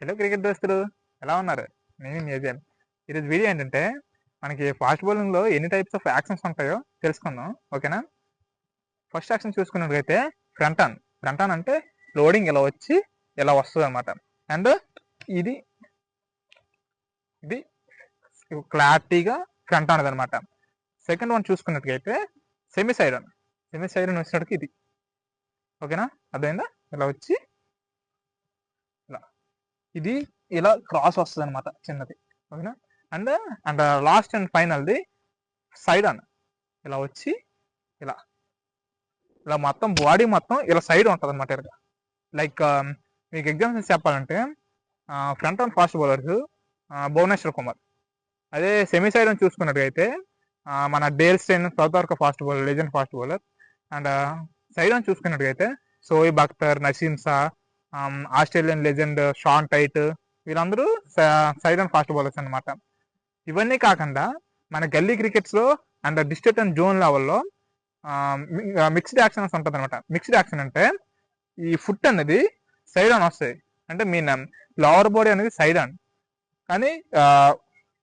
Hello cricket దోస్తులు, ఎలా ఉన్నారు? నేను మ్యూజియం. ఈరోజు వీడియో ఏంటంటే, మనకి ఫాస్ట్ బౌలింగ్లో ఎన్ని టైప్స్ ఆఫ్ యాక్షన్స్ ఉంటాయో తెలుసుకుందాం. ఓకేనా? ఫస్ట్ యాక్షన్ చూసుకున్నట్లయితే ఫ్రంట్ ఆన్ అంటే లోడింగ్ ఇలా వచ్చి ఇలా వస్తుంది అనమాట. అండ్ ఇది ఇది క్లారిటీగా ఫ్రంట్ ఆన్ అనమాట. సెకండ్ వన్ చూసుకున్నట్లయితే సెమీ సైడ్ ఆన్ వచ్చినట్టుకి ఇది. ఓకేనా? అర్థమైందా? ఇలా వచ్చి ఇలా ఇది ఇలా క్రాస్ వస్తుంది అనమాట, చిన్నది. ఓకేనా? అండ్ అండ్ లాస్ట్ అండ్ ఫైనల్ది సైడ్ ఆన్ ఇలా వచ్చి ఇలా ఇలా మొత్తం బాడీ మొత్తం ఇలా సైడ్ ఉంటుంది అనమాట. ఇలా లైక్ మీకు ఎగ్జాంపుల్స్ చెప్పాలంటే front on fast bowlers Bhuvneshwar Kumar. అదే సెమీ సైడ్ అని చూసుకున్నట్టుగైతే మన Dale Steyn, South Africa fast bowler, legend fast bowler. And side అని చూసుకున్నట్టుగైతే Shoaib Akhtar, Naseem Shah, Australian legend Shaun Tait, వీళ్ళందరూ సైడ్ అండ్ ఫాస్ట్ బౌలర్స్ అనమాట. ఇవన్నీ కాకుండా మన గల్లీ క్రికెట్స్లో అండ్ డిస్ట్రిక్ట్ అండ్ జోన్ లెవెల్లో మిక్స్డ్ యాక్షన్స్ ఉంటుంది అనమాట. మిక్స్డ్ యాక్షన్ అంటే ఈ ఫుట్ అనేది సైడ్ ఆన్ వస్తాయి, అంటే మీన్ లోవర్ బాడీ అనేది సైడ్ ఆన్, కానీ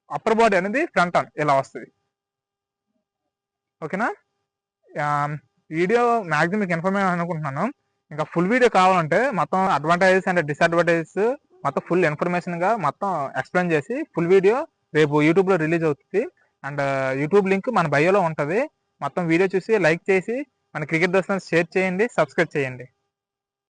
అప్పర్ బాడీ అనేది ఫ్రంట్ ఆన్ ఇలా వస్తుంది. ఓకేనా? వీడియో మ్యాక్సిమం మీకు ఇన్ఫర్మేషన్ అనుకుంటున్నాను. ఇంకా ఫుల్ వీడియో కావాలంటే మొత్తం అడ్వాంటేజెస్ అండ్ డిసడ్వాంటేజెస్ మొత్తం ఫుల్ ఇన్ఫర్మేషన్గా మొత్తం ఎక్స్ప్లెయిన్ చేసి ఫుల్ వీడియో రేపు యూట్యూబ్లో రిలీజ్ అవుతుంది. అండ్ యూట్యూబ్ లింక్ మన బయోలో ఉంటుంది. మొత్తం వీడియో చూసి లైక్ చేసి మన క్రికెట్ దోస్తులను షేర్ చేయండి, సబ్స్క్రైబ్ చేయండి.